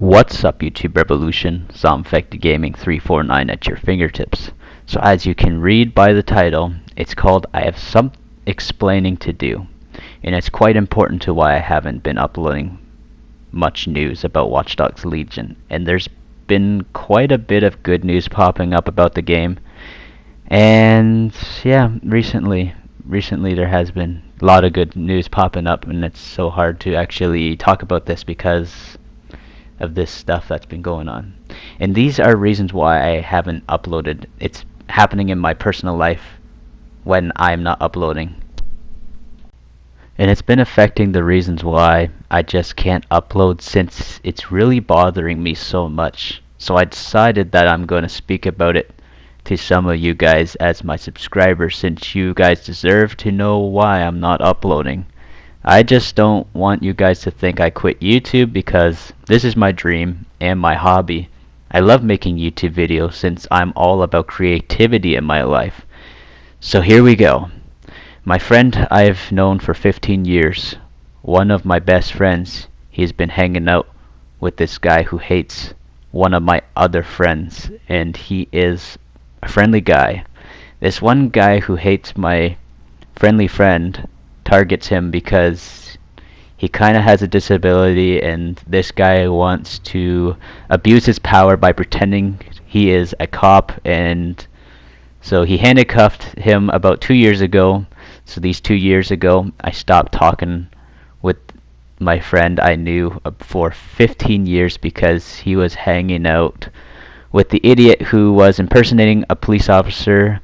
What's up, YouTube Revolution? ZombfectedGaming 349 at your fingertips. So as you can read by the title, it's called I Have Some Explaining to Do. And it's quite important to why I haven't been uploading much news about Watch Dogs Legion. And there's been quite a bit of good news popping up about the game. And yeah, recently there has been a lot of good news popping up, and it's so hard to actually talk about this because of this stuff that's been going on. And these are reasons why I haven't uploaded. It's happening in my personal life when I'm not uploading. And it's been affecting the reasons why I just can't upload, since it's really bothering me so much. So I decided that I'm going to speak about it to some of you guys as my subscribers, since you guys deserve to know why I'm not uploading. I just don't want you guys to think I quit YouTube, because this is my dream and my hobby. I love making YouTube videos since I'm all about creativity in my life. So here we go. My friend I've known for 15 years, one of my best friends, he's been hanging out with this guy who hates one of my other friends, and he is a friendly guy. This one guy who hates my friendly friend targets him because he kind of has a disability, and this guy wants to abuse his power by pretending he is a cop. And so he handcuffed him about 2 years ago. So these 2 years ago, I stopped talking with my friend I knew for 15 years because he was hanging out with the idiot who was impersonating a police officer.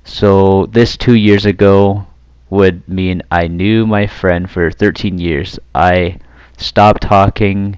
So this 2 years ago would mean I knew my friend for 13 years. I stopped talking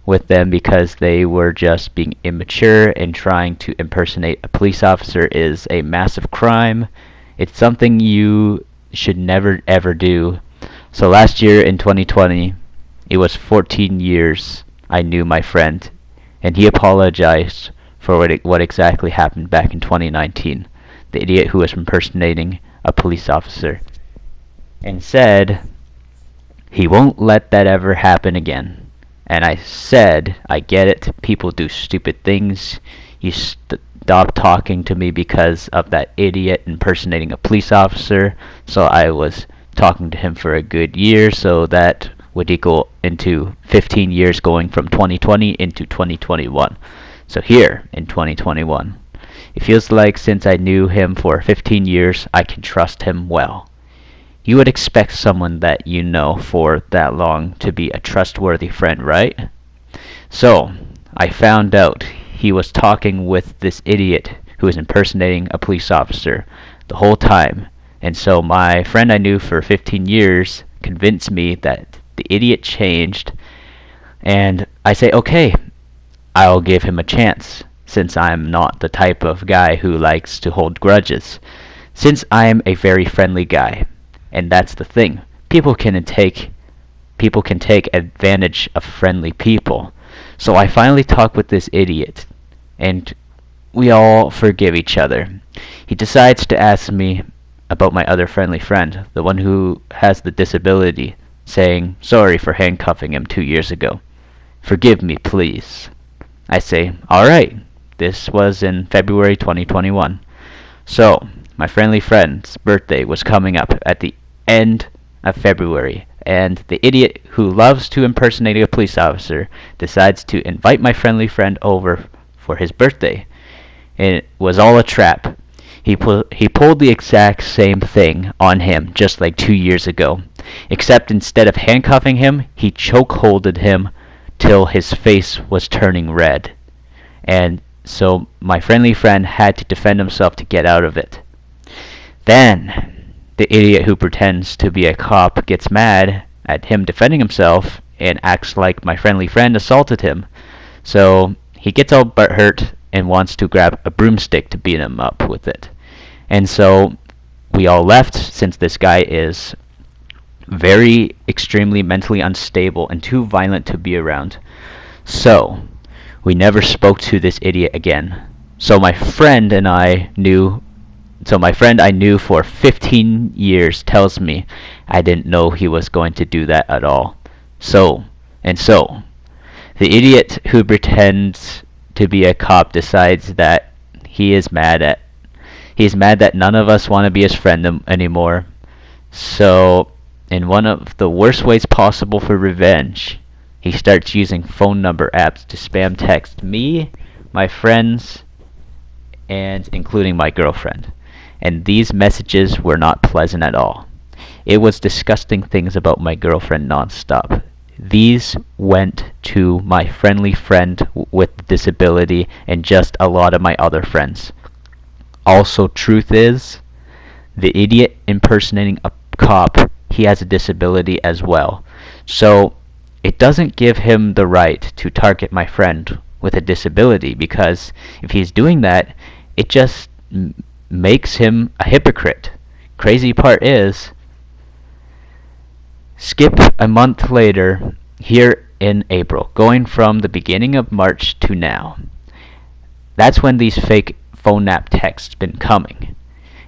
with them because they were just being immature, and trying to impersonate a police officer is a massive crime. It's something you should never ever do. So last year in 2020, it was 14 years I knew my friend, and he apologized for what exactly happened back in 2019. The idiot who was impersonating a police officer, and said he won't let that ever happen again. And I said, I get it, people do stupid things. You stop talking to me because of that idiot impersonating a police officer. So I was talking to him for a good year, so that would equal into 15 years, going from 2020 into 2021. So here in 2021, it feels like since I knew him for 15 years, I can trust him well. You would expect someone that you know for that long to be a trustworthy friend, right? So I found out he was talking with this idiot who was impersonating a police officer the whole time. And so my friend I knew for 15 years convinced me that the idiot changed. And I say, okay, I'll give him a chance, since I'm not the type of guy who likes to hold grudges. Since I am a very friendly guy. And that's the thing. People can take advantage of friendly people. So I finally talked with this idiot, and we all forgive each other. He decides to ask me about my other friendly friend, the one who has the disability, saying sorry for handcuffing him 2 years ago. Forgive me, please. I say, alright. This was in February 2021. So my friendly friend's birthday was coming up at the end of February, and the idiot who loves to impersonate a police officer decides to invite my friendly friend over for his birthday. And it was all a trap. He pulled the exact same thing on him just like 2 years ago, except instead of handcuffing him, he chokeholded him till his face was turning red. And so my friendly friend had to defend himself to get out of it. Then the idiot who pretends to be a cop gets mad at him defending himself and acts like my friendly friend assaulted him. So he gets all butthurt and wants to grab a broomstick to beat him up with it. And so we all left, since this guy is very extremely mentally unstable and too violent to be around. So we never spoke to this idiot again. So my friend I knew for 15 years tells me I didn't know he was going to do that at all. So The idiot who pretends to be a cop decides that he is mad at he's mad that none of us want to be his friend anymore. So, in one of the worst ways possible for revenge, he starts using phone number apps to spam text me, my friends, and including my girlfriend. And these messages were not pleasant at all. It was disgusting things about my girlfriend nonstop. These went to my friendly friend with disability and just a lot of my other friends. Also, truth is, the idiot impersonating a cop, he has a disability as well. So, it doesn't give him the right to target my friend with a disability, because if he's doing that, it just makes him a hypocrite. Crazy part is, skip a month later, here in April, going from the beginning of March to now. That's when these fake phone app texts been coming.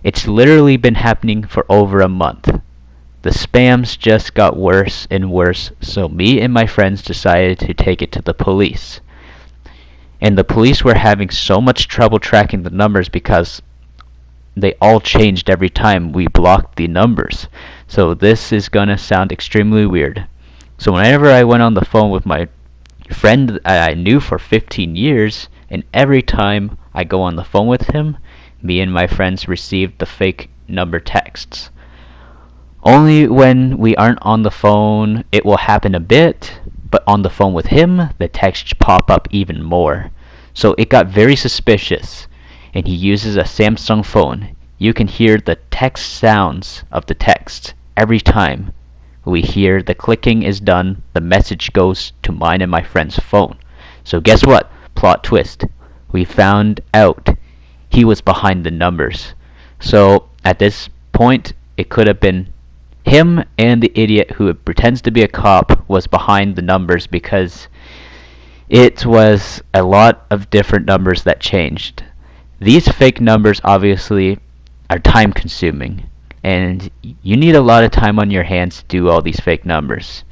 It's literally been happening for over a month. The spams just got worse and worse, so me and my friends decided to take it to the police. And the police were having so much trouble tracking the numbers because they all changed every time we blocked the numbers. So this is gonna sound extremely weird. So whenever I went on the phone with my friend I knew for 15 years, and every time I go on the phone with him, me and my friends received the fake number texts. Only when we aren't on the phone, it will happen a bit, but on the phone with him, the texts pop up even more. So it got very suspicious, and he uses a Samsung phone. You can hear the text sounds of the text every time we hear the clicking is done, the message goes to mine and my friend's phone. So guess what? Plot twist. We found out he was behind the numbers. So at this point, it could have been him, and the idiot who pretends to be a cop was behind the numbers, because it was a lot of different numbers that changed. These fake numbers obviously are time consuming, and you need a lot of time on your hands to do all these fake numbers.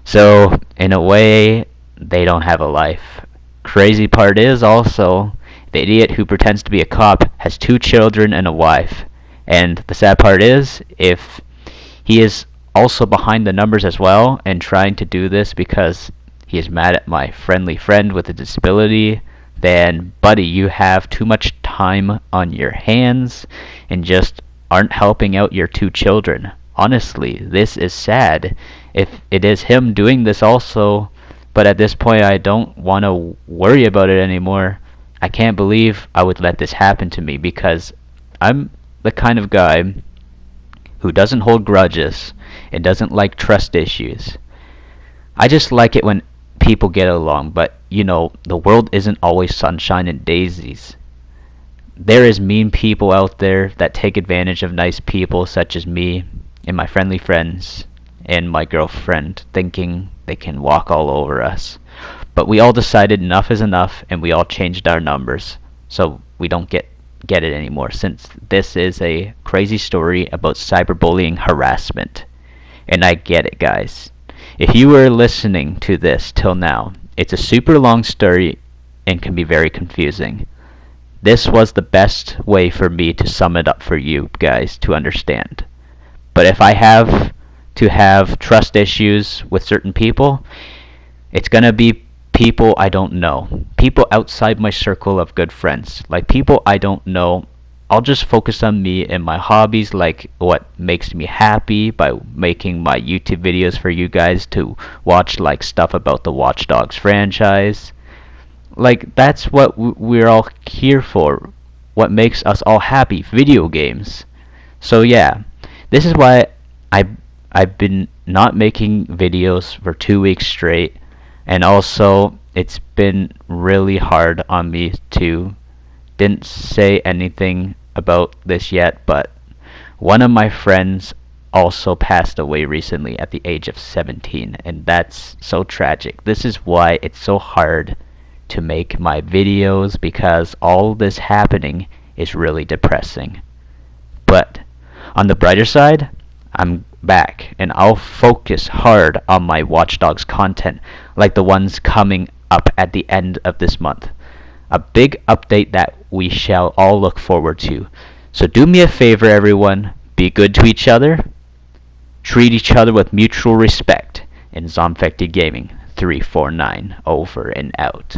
So in a way, they don't have a life. Crazy part is also, the idiot who pretends to be a cop has 2 children and a wife. And the sad part is, if he is also behind the numbers as well and trying to do this because he is mad at my friendly friend with a disability, then buddy, you have too much time on your hands and just aren't helping out your 2 children. Honestly, this is sad. If it is him doing this also, but at this point I don't want to worry about it anymore. I can't believe I would let this happen to me, because I'm the kind of guy who doesn't hold grudges and doesn't like trust issues. I just like it when people get along, but you know, the world isn't always sunshine and daisies. There is mean people out there that take advantage of nice people such as me and my friendly friends and my girlfriend, thinking they can walk all over us. But we all decided enough is enough, and we all changed our numbers so we don't get it anymore, since this is a crazy story about cyberbullying harassment. And I get it, guys. If you were listening to this till now, it's a super long story and can be very confusing. This was the best way for me to sum it up for you guys to understand. But if I have to have trust issues with certain people, it's gonna be people I don't know. People outside my circle of good friends. Like people I don't know. I'll just focus on me and my hobbies, like what makes me happy, by making my YouTube videos for you guys to watch, like stuff about the Watch Dogs franchise. Like that's what we're all here for. What makes us all happy, video games. So yeah, this is why I've been not making videos for 2 weeks straight, and also it's been really hard on me to didn't say anything about this yet, but one of my friends also passed away recently at the age of 17, and that's so tragic. This is why it's so hard to make my videos, because all this happening is really depressing. But on the brighter side, I'm back, and I'll focus hard on my Watch Dogs content, like the ones coming up at the end of this month. A big update that we shall all look forward to. So do me a favor, everyone. Be good to each other. Treat each other with mutual respect. In ZombfectedGaming 349, over and out.